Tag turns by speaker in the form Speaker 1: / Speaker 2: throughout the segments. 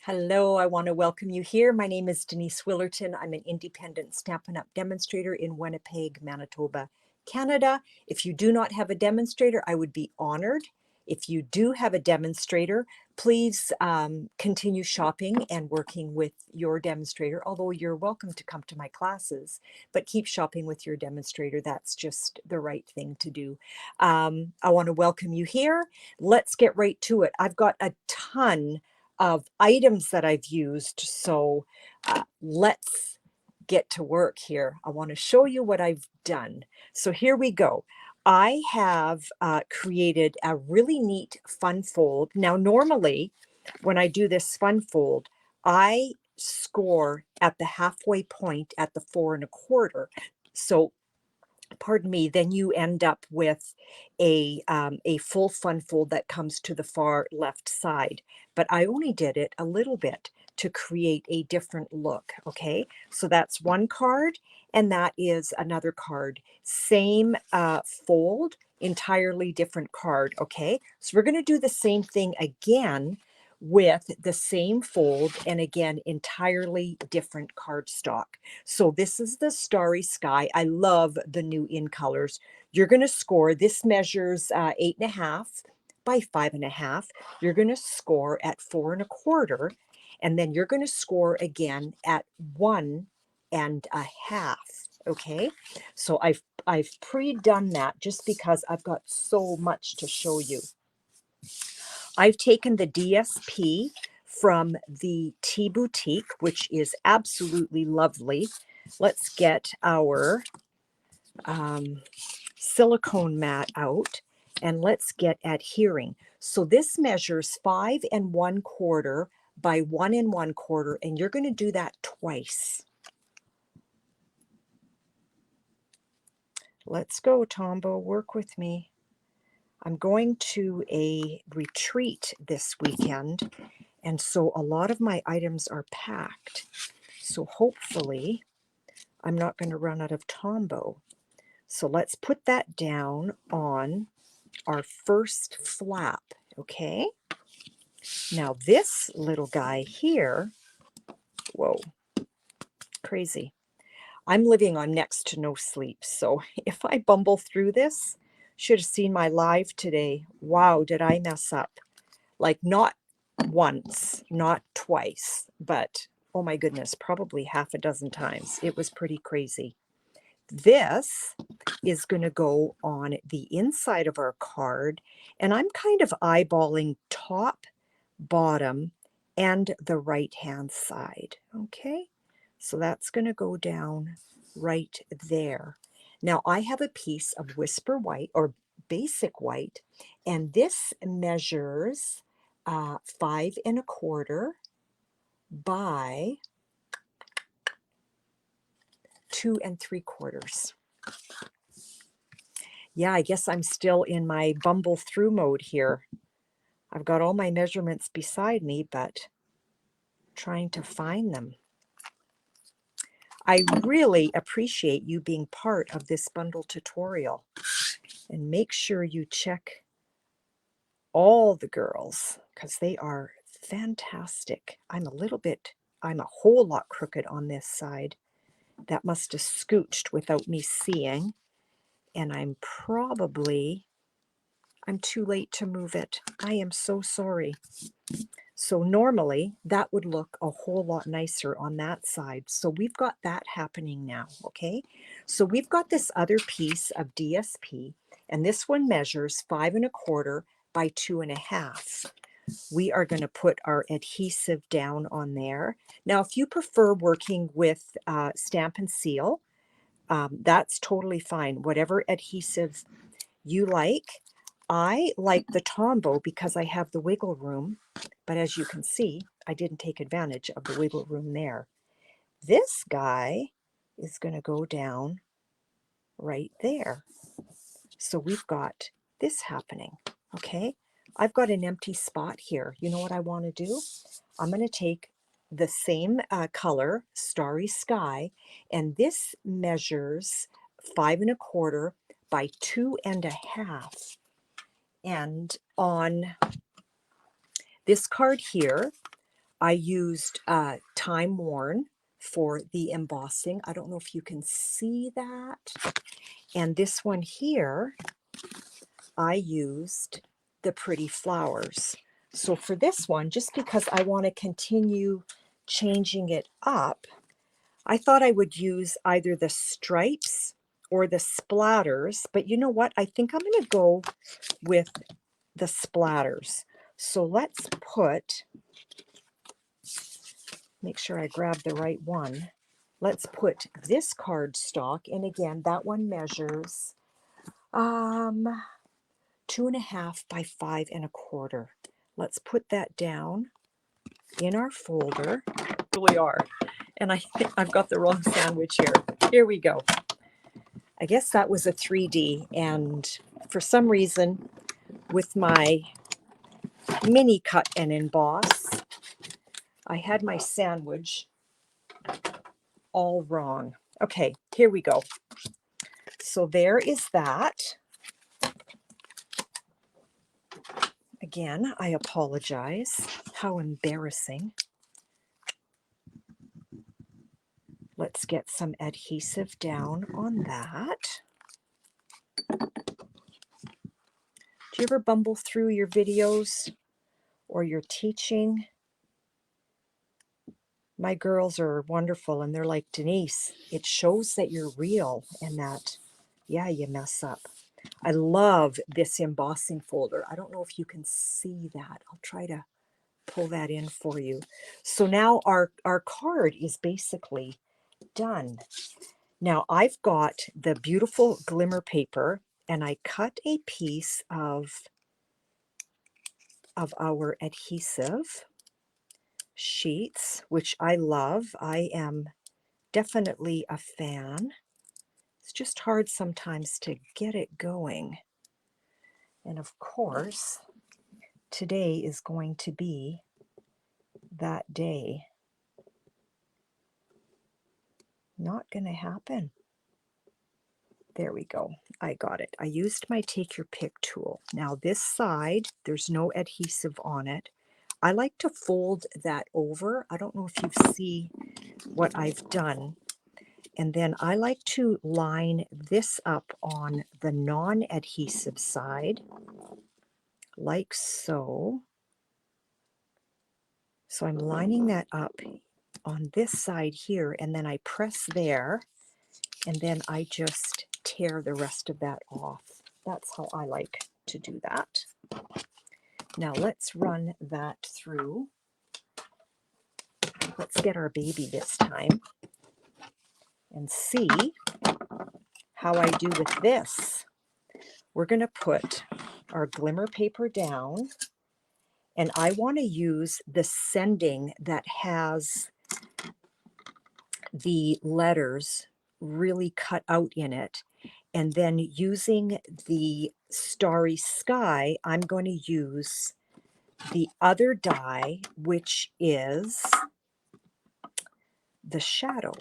Speaker 1: Hello, I want to welcome you here. My name is Denise Willerton. I'm an independent Stampin' Up! Demonstrator in Winnipeg, Manitoba, Canada. If you do not have a demonstrator, I would be honored. If you do have a demonstrator, please continue shopping and working with your demonstrator, although you're welcome to come to my classes, but keep shopping with your demonstrator. That's just the right thing to do. I want to welcome you here. Let's get right to it. I've got a ton of items that I've used. So let's get to work here. I want to show you what I've done. So here we go. I have created a really neat fun fold. Now, normally when I do this fun fold, I score at the halfway point at the 4 1/4. So pardon me, then you end up with a full fun fold that comes to the far left side. But I only did it a little bit to create a different look, okay? So that's one card, and that is another card. Same fold, entirely different card, okay? So we're gonna do the same thing again with the same fold, and again, entirely different cardstock. So this is the Starry Sky. I love the new in colors. You're going to score, this measures 8.5 by 5.5. You're going to score at 4 1/4, and then you're going to score again at 1.5. Okay, so I've pre-done that just because I've got so much to show you. I've taken the DSP from the Tea Boutique, which is absolutely lovely. Let's get our silicone mat out and let's get adhering. So this measures 5 1/4 by 1 1/4, and you're going to do that twice. Let's go, Tombo, work with me. I'm going to a retreat this weekend, and so a lot of my items are packed. So hopefully I'm not going to run out of Tombow. So let's put that down on our first flap, okay? Now this little guy here, whoa, crazy. I'm living on next to no sleep, so if I bumble through this, should have seen my live today. Wow, did I mess up? Like not once, not twice, but oh my goodness, probably half a dozen times. It was pretty crazy. This is going to go on the inside of our card, and I'm kind of eyeballing top, bottom, and the right-hand side, okay? So that's going to go down right there. Now, I have a piece of Whisper White, or Basic White, and this measures 5 1/4 by 2 3/4. Yeah, I guess I'm still in my bumble through mode here. I've got all my measurements beside me, but trying to find them. I really appreciate you being part of this bundle tutorial, and make sure you check all the girls because they are fantastic. I'm a whole lot crooked on this side. That must have scooched without me seeing, and I'm too late to move it. I am so sorry. So normally that would look a whole lot nicer on that side. So we've got that happening now, okay? So we've got this other piece of DSP, and this one measures 5 1/4 by 2.5. We are going to put our adhesive down on there. Now, if you prefer working with Stamp and Seal, that's totally fine. Whatever adhesive you like. I like the Tombow because I have the wiggle room, but as you can see, I didn't take advantage of the wiggle room there. This guy is going to go down right there. So we've got this happening, okay? I've got an empty spot here. You know what I want to do? I'm going to take the same color, Starry Sky, and this measures 5 1/4 by 2.5. And on this card here, I used Time Worn for the embossing. I don't know if you can see that. And this one here, I used the pretty flowers. So for this one, just because I want to continue changing it up, I thought I would use either the stripes or the splatters, but you know what? I think I'm going to go with the splatters. So let's make sure I grab the right one. Let's put this cardstock, and again, that one measures 2.5 by 5.25. Let's put that down in our folder. Really are. And I think I've got the wrong sandwich here. Here we go. I guess that was a 3D, and for some reason with my mini cut and emboss, I had my sandwich all wrong. Okay, here we go. So there is that. Again, I apologize. How embarrassing. Let's get some adhesive down on that. Do you ever bumble through your videos or your teaching? My girls are wonderful, and they're like, Denise, it shows that you're real and that, yeah, you mess up. I love this embossing folder. I don't know if you can see that. I'll try to pull that in for you. So now our card is basically done. Now I've got the beautiful glimmer paper, and I cut a piece of our adhesive sheets, which I love. I am definitely a fan. It's just hard sometimes to get it going. And of course, today is going to be that day. Not going to happen. There we go. I got it. I used my Take Your Pick tool. Now this side, there's no adhesive on it. I like to fold that over. I don't know if you see what I've done. And then I like to line this up on the non-adhesive side, like so. So I'm lining that up on this side here, and then I press there, and then I just tear the rest of that off. That's how I like to do that. Now let's run that through. Let's get our baby this time and see how I do with this. We're going to put our glimmer paper down, and I want to use the sending that has the letters really cut out in it. And then using the Starry Sky, I'm going to use the other die, which is the shadow,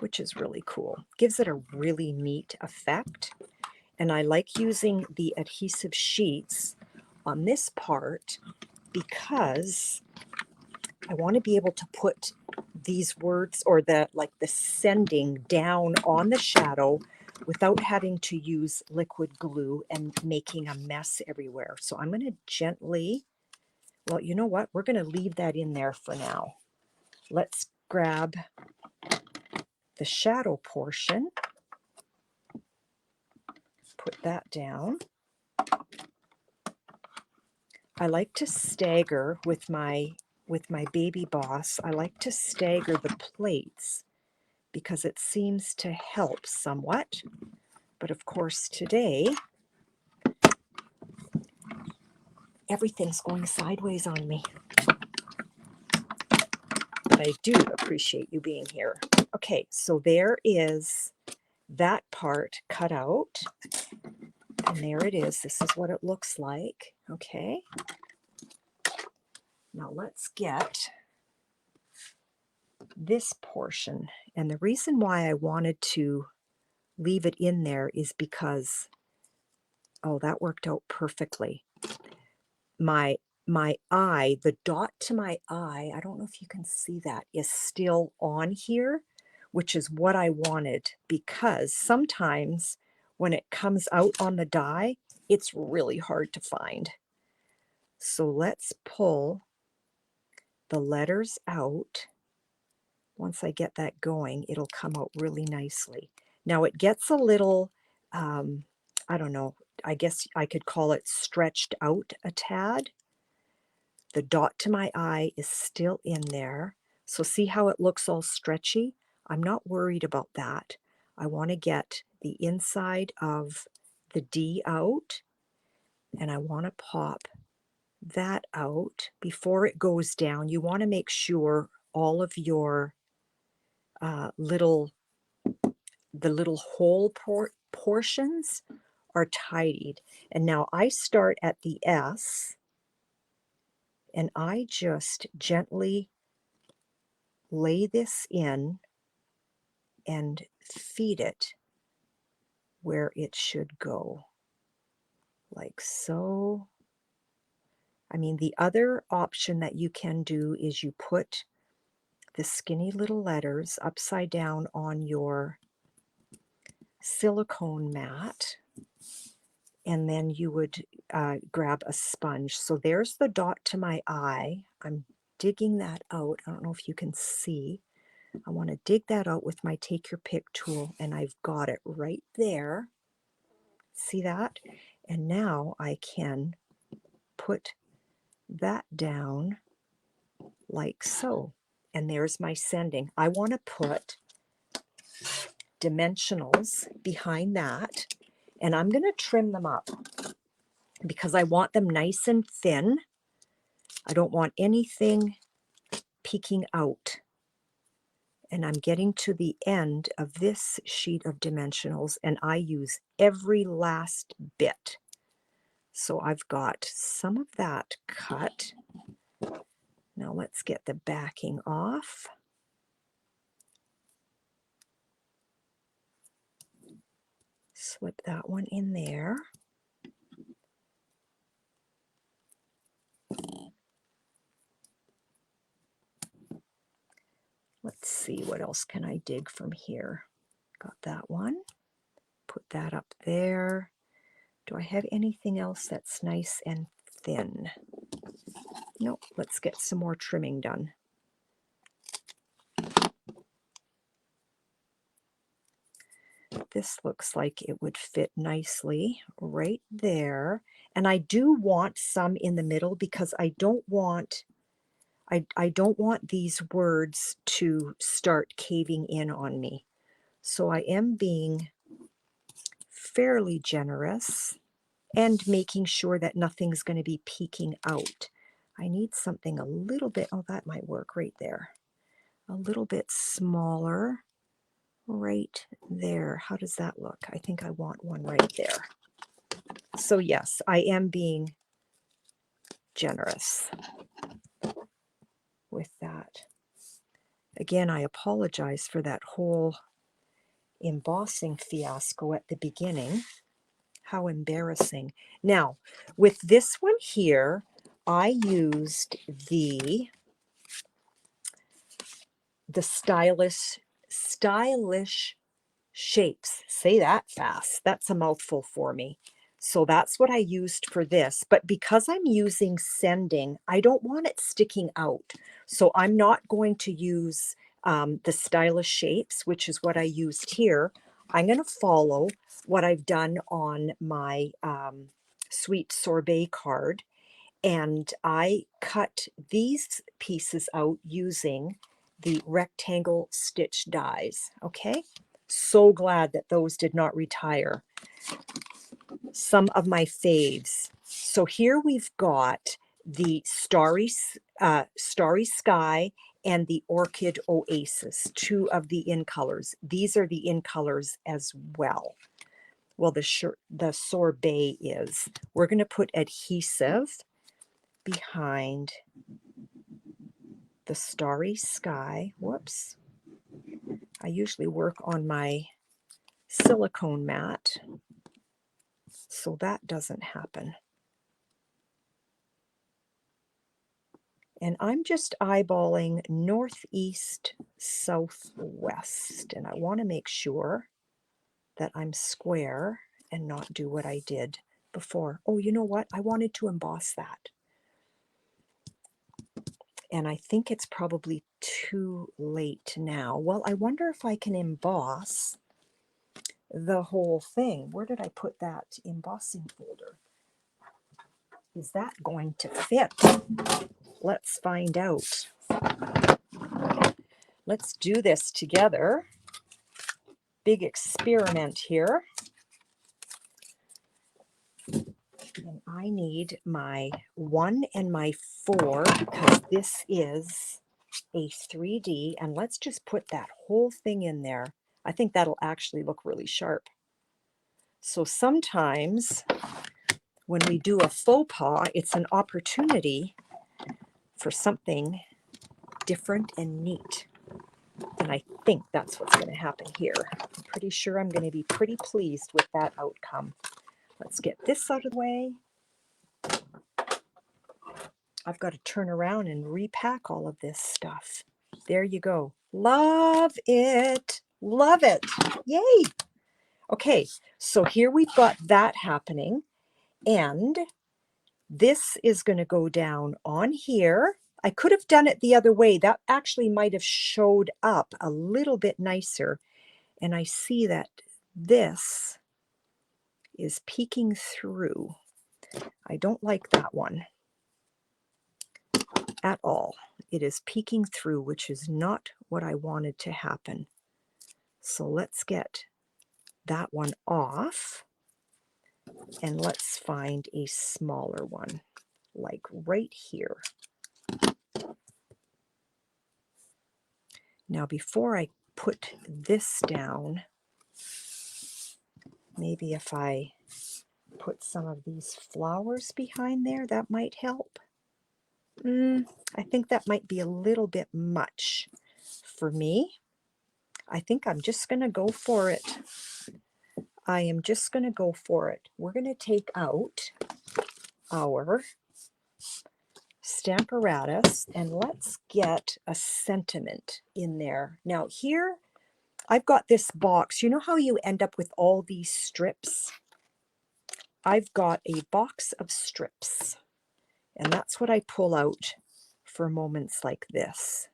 Speaker 1: which is really cool. Gives it a really neat effect. And I like using the adhesive sheets on this part because I want to be able to put these words or the sending down on the shadow without having to use liquid glue and making a mess everywhere. So I'm going to gently, well, you know what? We're going to leave that in there for now. Let's grab the shadow portion, put that down. I like to stagger with my baby boss. I like to stagger the plates because it seems to help somewhat. But of course today, everything's going sideways on me. But I do appreciate you being here. Okay, so there is that part cut out. And there it is. This is what it looks like. Okay. Now let's get this portion. And the reason why I wanted to leave it in there is because, oh, that worked out perfectly. My my eye, the dot to my eye, I don't know if you can see that, is still on here, which is what I wanted, because sometimes when it comes out on the die, it's really hard to find. So let's pull the letters out. Once I get that going, it'll come out really nicely. Now it gets a little, I don't know, I guess I could call it stretched out a tad. The dot to my eye is still in there. So see how it looks all stretchy? I'm not worried about that. I want to get the inside of the D out, and I want to pop that out before it goes down. You want to make sure all of your the little hole portions are tidied. And now I start at the S, and I just gently lay this in and feed it where it should go, like so. I mean, the other option that you can do is you put the skinny little letters upside down on your silicone mat, and then you would grab a sponge. So there's the dot to my eye. I'm digging that out. I don't know if you can see. I want to dig that out with my Take Your Pick tool, and I've got it right there. See that? And now I can put that down like so. And there's my sending. I want to put dimensionals behind that, and I'm going to trim them up because I want them nice and thin. I don't want anything peeking out. And I'm getting to the end of this sheet of dimensionals, and I use every last bit. So I've got some of that cut. Now let's get the backing off. Slip that one in there. Let's see, what else can I dig from here? Got that one. Put that up there. Do I have anything else that's nice and thin? Nope, let's get some more trimming done. This looks like it would fit nicely right there. And I do want some in the middle because I don't want these words to start caving in on me. So I am being fairly generous and making sure that nothing's going to be peeking out. I need something a little bit, oh, that might work right there. A little bit smaller right there. How does that look? I think I want one right there. So yes, I am being generous with that. Again, I apologize for that whole embossing fiasco at the beginning. How embarrassing. Now, with this one here, I used the stylish shapes. Say that fast. That's a mouthful for me. So that's what I used for this. But because I'm using sending, I don't want it sticking out. So I'm not going to use the stylish shapes, which is what I used here. I'm going to follow what I've done on my sweet sorbet card. And I cut these pieces out using the rectangle stitch dies. Okay, so glad that those did not retire. Some of my faves. So here we've got the starry sky and the orchid oasis, two of the in colors. These are the in colors as well. Well, the sorbet is. We're going to put adhesive behind the starry sky. Whoops. I usually work on my silicone mat, so that doesn't happen. And I'm just eyeballing northeast, southwest. And I want to make sure that I'm square and not do what I did before. Oh, you know what? I wanted to emboss that. And I think it's probably too late now. Well, I wonder if I can emboss the whole thing. Where did I put that embossing folder? Is that going to fit? Let's find out. Let's do this together. Big experiment here. And I need my 1 and my 4 because this is a 3D. And let's just put that whole thing in there. I think that'll actually look really sharp. So sometimes when we do a faux pas, it's an opportunity for something different and neat. And I think that's what's going to happen here. I'm pretty sure I'm going to be pretty pleased with that outcome. Let's get this out of the way. I've got to turn around and repack all of this stuff. There you go. Love it. Love it. Yay. Okay, so here we've got that happening. And this is going to go down on here. I could have done it the other way. That actually might have showed up a little bit nicer. And I see that this is peeking through. I don't like that one at all. It is peeking through, which is not what I wanted to happen. So let's get that one off and let's find a smaller one, like right here. Now, before I put this down, maybe if I put some of these flowers behind there, that might help. I think that might be a little bit much for me. I think I'm just going to go for it. I am just going to go for it. We're going to take out our Stamparatus and let's get a sentiment in there. Now here, I've got this box. You know how you end up with all these strips? I've got a box of strips, and that's what I pull out for moments like this.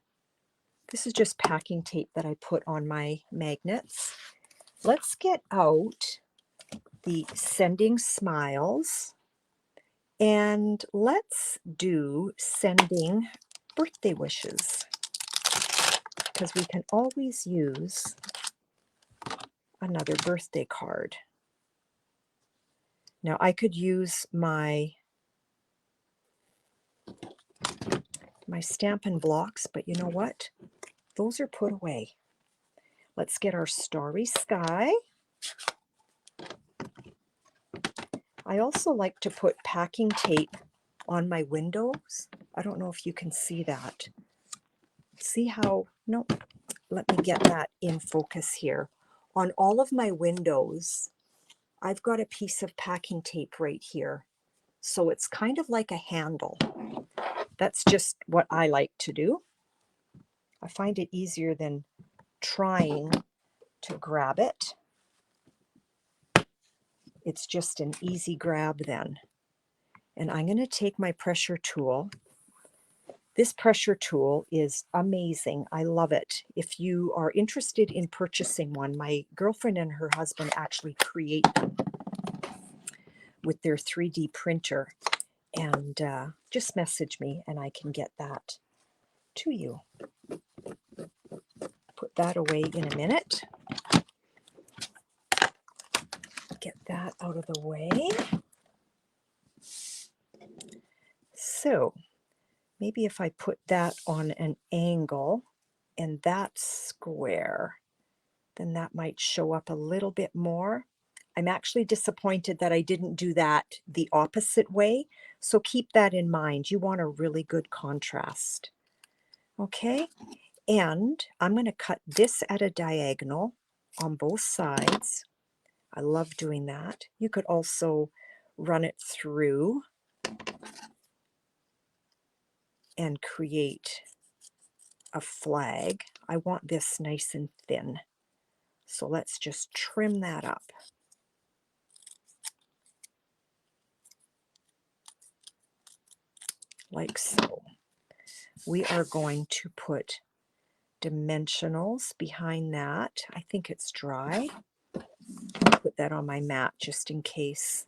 Speaker 1: This is just packing tape that I put on my magnets. Let's get out the Sending Smiles, and let's do Sending Birthday Wishes, because we can always use another birthday card. Now I could use my Stampin' blocks, but you know what? Those are put away. Let's get our Starry Sky. I also like to put packing tape on my windows. I don't know if you can see that. See how, no, let me get that in focus here. On all of my windows, I've got a piece of packing tape right here. So it's kind of like a handle. That's just what I like to do. I find it easier than trying to grab it. It's just an easy grab then. And I'm going to take my pressure tool. This pressure tool is amazing. I love it. If you are interested in purchasing one, my girlfriend and her husband actually create them with their 3D printer. And just message me and I can get that to you. Put that away in a minute. Get that out of the way. So maybe if I put that on an angle and that's square, then that might show up a little bit more. I'm actually disappointed that I didn't do that the opposite way. So keep that in mind. You want a really good contrast. Okay, and I'm going to cut this at a diagonal on both sides. I love doing that. You could also run it through. and create a flag. I want this nice and thin. So let's just trim that up. Like so. We are going to put dimensionals behind that. I think it's dry. I'll put that on my mat just in case.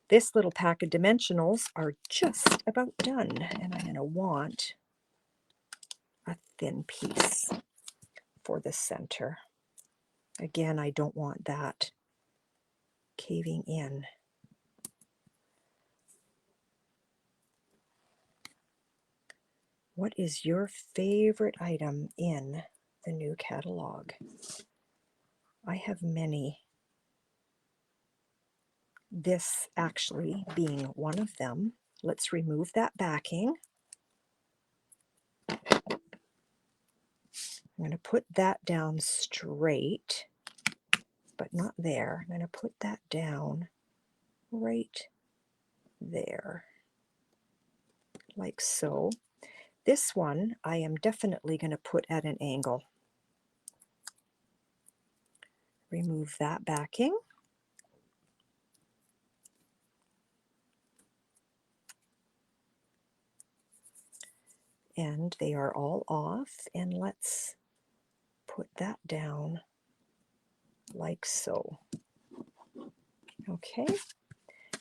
Speaker 1: This little pack of dimensionals are just about done, and I'm going to want a thin piece for the center. Again, I don't want that caving in. What is your favorite item in the new catalog? I have many. This actually being one of them. Let's remove that backing. I'm going to put that down straight, but not there. I'm going to put that down right there, like so. This one I am definitely going to put at an angle. Remove that backing. And they are all off, and let's put that down like so. Okay,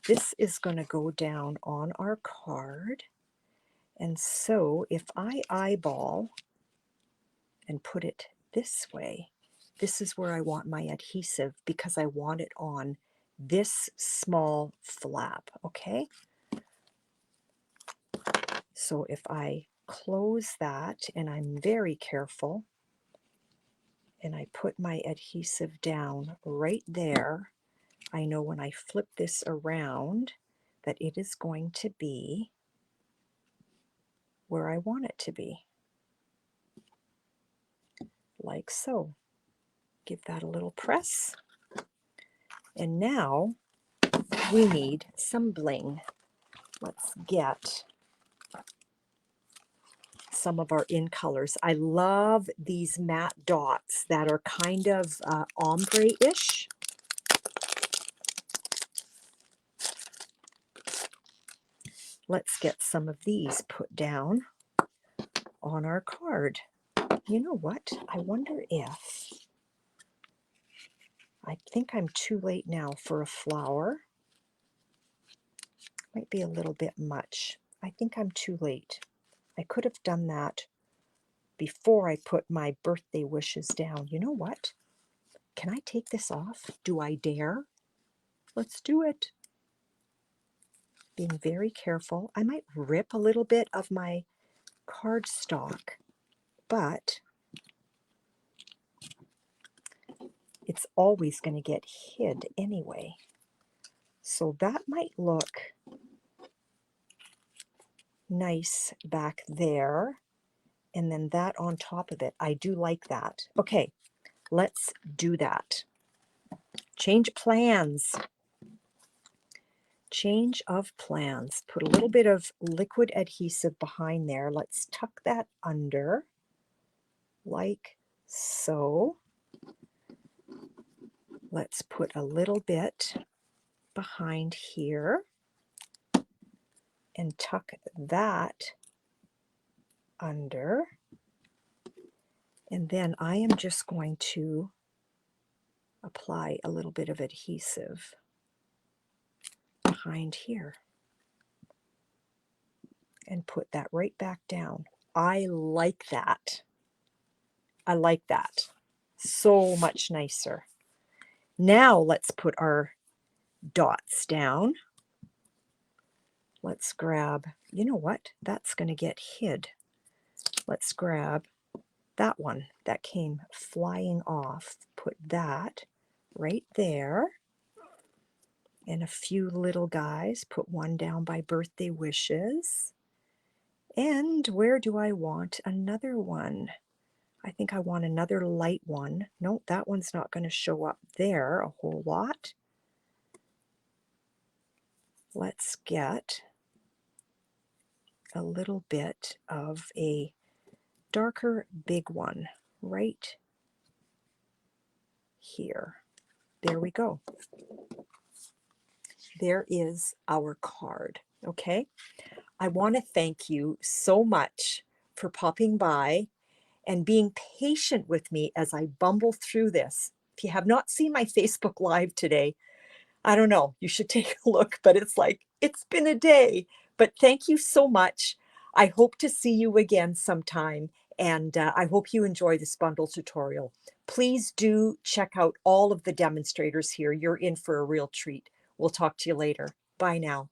Speaker 1: this is going to go down on our card, and so if I eyeball and put it this way, this is where I want my adhesive because I want it on this small flap, okay? So if I close that and I'm very careful and I put my adhesive down right there, I know when I flip this around that it is going to be where I want it to be, like so. Give that a little press. And now we need some bling. Let's get some of our in colors. I love these matte dots that are kind of ombre-ish. Let's get some of these put down on our card. You know what? I wonder if, I think I'm too late now for a flower. Might be a little bit much. I think I'm too late. I could have done that before I put my birthday wishes down. You know what? Can I take this off? Do I dare? Let's do it. Being very careful. I might rip a little bit of my cardstock, but it's always going to get hid anyway. So that might look nice back there, and then that on top of it. I do like that. Okay, let's do that. Change plans. Change of plans. Put a little bit of liquid adhesive behind there. Let's tuck that under like so. Let's put a little bit behind here and tuck that under. And then I am just going to apply a little bit of adhesive behind here and put that right back down. I like that. I like that. So much nicer. Now let's put our dots down. Let's grab, you know what? That's going to get hid. Let's grab that one that came flying off. Put that right there. And a few little guys. Put one down by birthday wishes. And where do I want another one? I think I want another light one. No, that one's not going to show up there a whole lot. Let's get a little bit of a darker big one right here. There we go. There is our card. Okay. I want to thank you so much for popping by and being patient with me as I bumble through this. If you have not seen my Facebook Live today, I don't know, you should take a look, but it's like, it's been a day. But thank you so much. I hope to see you again sometime, and I hope you enjoy this bundle tutorial. Please do check out all of the demonstrators here. You're in for a real treat. We'll talk to you later. Bye now.